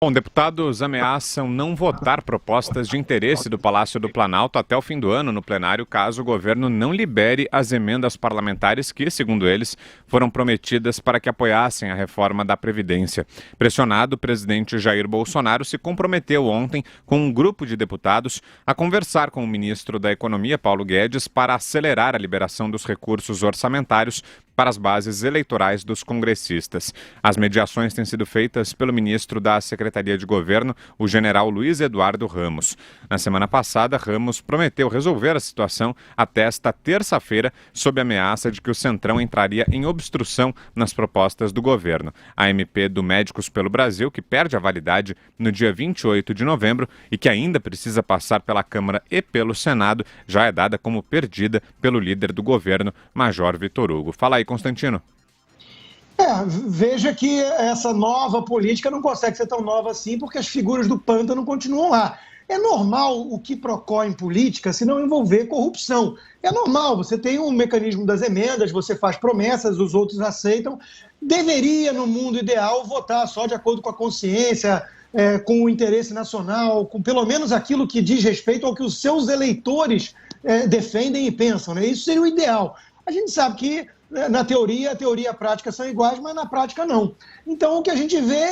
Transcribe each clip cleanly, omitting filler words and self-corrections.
Bom, deputados ameaçam não votar propostas de interesse do Palácio do Planalto até o fim do ano no plenário, caso o governo não libere as emendas parlamentares que, segundo eles, foram prometidas para que apoiassem a reforma da Previdência. Pressionado, o presidente Jair Bolsonaro se comprometeu ontem com um grupo de deputados a conversar com o ministro da Economia, Paulo Guedes, para acelerar a liberação dos recursos orçamentários para as bases eleitorais dos congressistas. As mediações têm sido feitas pelo ministro da Secretaria de Governo, o general Luiz Eduardo Ramos. Na semana passada, Ramos prometeu resolver a situação até esta terça-feira, sob ameaça de que o Centrão entraria em obstrução nas propostas do governo. A MP do Médicos pelo Brasil, que perde a validade no dia 28 de novembro e que ainda precisa passar pela Câmara e pelo Senado, já é dada como perdida pelo líder do governo, Major Vitor Hugo. Fala aí, Constantino. Veja que essa nova política não consegue ser tão nova assim, porque as figuras do pântano continuam lá. É normal o quiprocó em política se não envolver corrupção. É normal, você tem um mecanismo das emendas, você faz promessas, os outros aceitam. Deveria, no mundo ideal, votar só de acordo com a consciência, com o interesse nacional, com pelo menos aquilo que diz respeito ao que os seus eleitores defendem e pensam, né? Isso seria o ideal. A gente sabe que na teoria, a teoria e a prática são iguais, mas na prática não. Então, o que a gente vê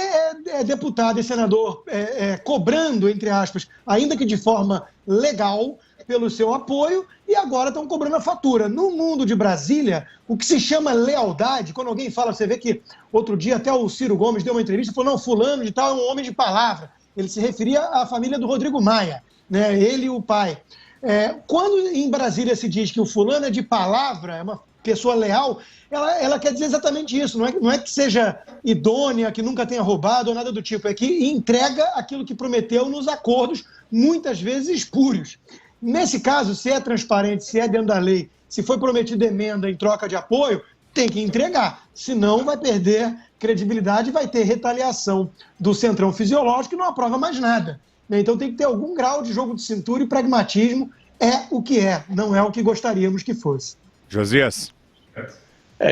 é deputado e senador cobrando, entre aspas, ainda que de forma legal, pelo seu apoio, e agora estão cobrando a fatura. No mundo de Brasília, o que se chama lealdade, quando alguém fala, você vê que outro dia até o Ciro Gomes deu uma entrevista e falou, não, fulano de tal é um homem de palavra. Ele se referia à família do Rodrigo Maia, né? Ele e o pai. Quando em Brasília se diz que o fulano é de palavra, é uma pessoa leal, ela quer dizer exatamente isso, não é que seja idônea, que nunca tenha roubado ou nada do tipo, é que entrega aquilo que prometeu nos acordos, muitas vezes espúrios. Nesse caso, se é transparente, se é dentro da lei, se foi prometida emenda em troca de apoio, tem que entregar, senão vai perder credibilidade e vai ter retaliação do centrão fisiológico e não aprova mais nada. Então tem que ter algum grau de jogo de cintura e pragmatismo, é o que é, não é o que gostaríamos que fosse. Josias.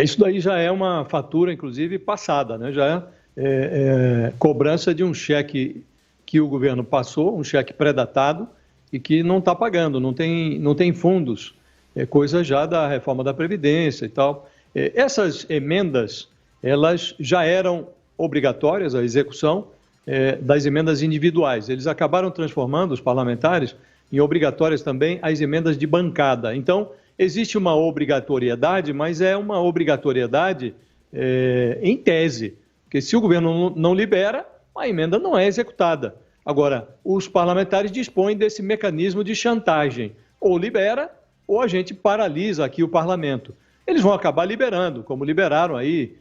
Isso daí já é uma fatura, inclusive, passada, né? Já é cobrança de um cheque que o governo passou, um cheque pré-datado, e que não está pagando, não tem fundos. É coisa já da reforma da Previdência e tal. Essas emendas, elas já eram obrigatórias, a execução das emendas individuais. Eles acabaram transformando, os parlamentares, em obrigatórias também as emendas de bancada. Então, existe uma obrigatoriedade, mas é uma obrigatoriedade em tese, porque se o governo não libera, a emenda não é executada. Agora, os parlamentares dispõem desse mecanismo de chantagem, ou libera, ou a gente paralisa aqui o parlamento. Eles vão acabar liberando, como liberaram aí,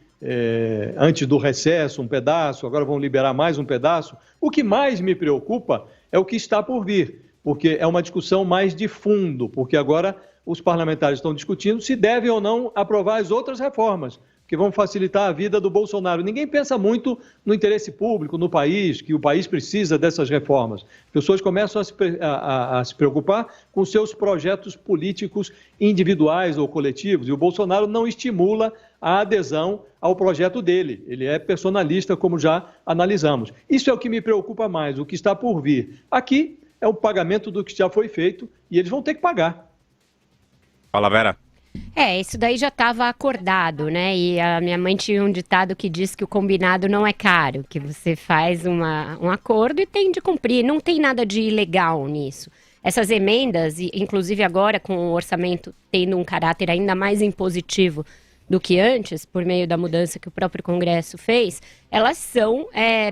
antes do recesso um pedaço, agora vão liberar mais um pedaço. O que mais me preocupa é o que está por vir, porque é uma discussão mais de fundo, porque agora os parlamentares estão discutindo se devem ou não aprovar as outras reformas, que vão facilitar a vida do Bolsonaro. Ninguém pensa muito no interesse público, no país, que o país precisa dessas reformas. As pessoas começam a se preocupar com seus projetos políticos individuais ou coletivos, e o Bolsonaro não estimula a adesão ao projeto dele. Ele é personalista, como já analisamos. Isso é o que me preocupa mais, o que está por vir. Aqui é o pagamento do que já foi feito e eles vão ter que pagar. Fala, Vera. Isso daí já estava acordado, né? E a minha mãe tinha um ditado que diz que o combinado não é caro, que você faz um acordo e tem de cumprir, não tem nada de ilegal nisso. Essas emendas, inclusive agora com o orçamento tendo um caráter ainda mais impositivo do que antes, por meio da mudança que o próprio Congresso fez, elas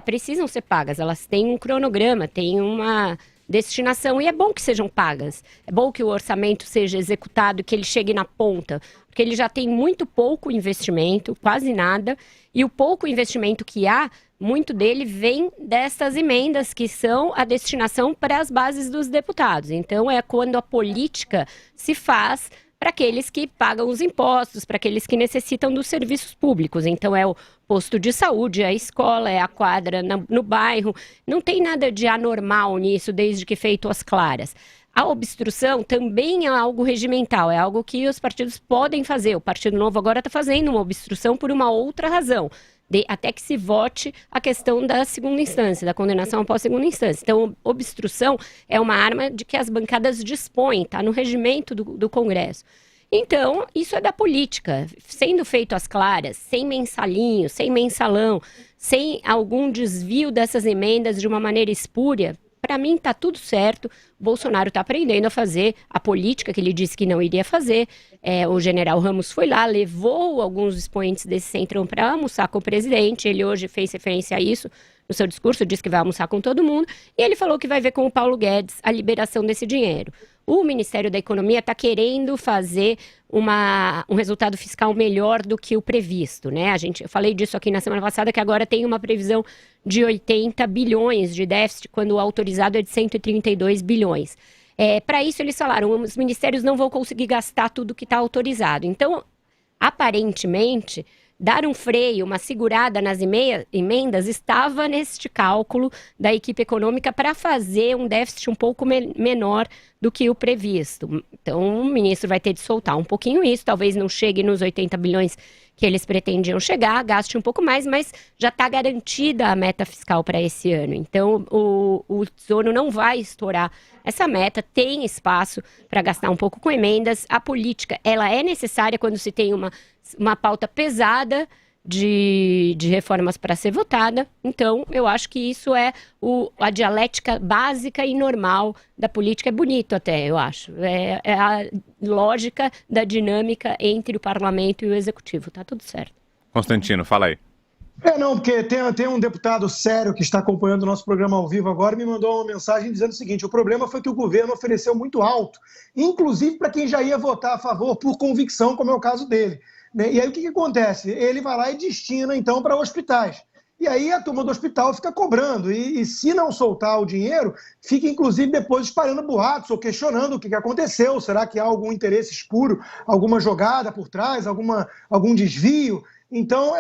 precisam ser pagas, elas têm um cronograma, têm uma destinação, e é bom que sejam pagas. É bom que o orçamento seja executado, que ele chegue na ponta, porque ele já tem muito pouco investimento, quase nada, e o pouco investimento que há, muito dele vem dessas emendas que são a destinação para as bases dos deputados. Então é quando a política se faz para aqueles que pagam os impostos, para aqueles que necessitam dos serviços públicos. Então é o posto de saúde, é a escola, é a quadra no bairro. Não tem nada de anormal nisso, desde que feito às claras. A obstrução também é algo regimental, é algo que os partidos podem fazer. O Partido Novo agora está fazendo uma obstrução por uma outra razão. até que se vote a questão da segunda instância, da condenação após segunda instância. Então, obstrução é uma arma de que as bancadas dispõem, está no regimento do Congresso. Então, isso é da política, sendo feito às claras, sem mensalinho, sem mensalão, sem algum desvio dessas emendas de uma maneira espúria. Para mim está tudo certo, o Bolsonaro está aprendendo a fazer a política que ele disse que não iria fazer. O general Ramos foi lá, levou alguns expoentes desse centrão para almoçar com o presidente, ele hoje fez referência a isso no seu discurso, disse que vai almoçar com todo mundo, e ele falou que vai ver com o Paulo Guedes a liberação desse dinheiro. O Ministério da Economia está querendo fazer um resultado fiscal melhor do que o previsto, né? Eu falei disso aqui na semana passada, que agora tem uma previsão de 80 bilhões de déficit, quando o autorizado é de 132 bilhões. Para isso, eles falaram, os ministérios não vão conseguir gastar tudo que está autorizado. Então, aparentemente, dar um freio, uma segurada nas emendas estava neste cálculo da equipe econômica para fazer um déficit um pouco menor do que o previsto. Então, o ministro vai ter de soltar um pouquinho isso, talvez não chegue nos 80 bilhões que eles pretendiam chegar, gaste um pouco mais, mas já está garantida a meta fiscal para esse ano. Então, o Tesouro não vai estourar essa meta, tem espaço para gastar um pouco com emendas. A política, ela é necessária quando se tem uma pauta pesada de reformas para ser votada. Então, eu acho que isso é a dialética básica e normal da política. É bonito até, eu acho. É a lógica da dinâmica entre o parlamento e o executivo. Tá tudo certo. Constantino, fala aí. Não, porque tem um deputado sério que está acompanhando o nosso programa ao vivo agora, me mandou uma mensagem dizendo o seguinte: o problema foi que o governo ofereceu muito alto, inclusive para quem já ia votar a favor por convicção, como é o caso dele. E aí o que acontece? Ele vai lá e destina, então, para hospitais. E aí a turma do hospital fica cobrando. E se não soltar o dinheiro, fica, inclusive, depois espalhando boatos ou questionando o que aconteceu. Será que há algum interesse escuro, alguma jogada por trás, algum desvio? Então,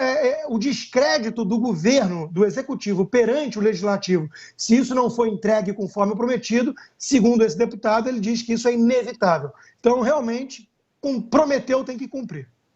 o descrédito do governo, do executivo, perante o legislativo, se isso não for entregue conforme prometido, segundo esse deputado, ele diz que isso é inevitável. Então, realmente, prometeu, tem que cumprir.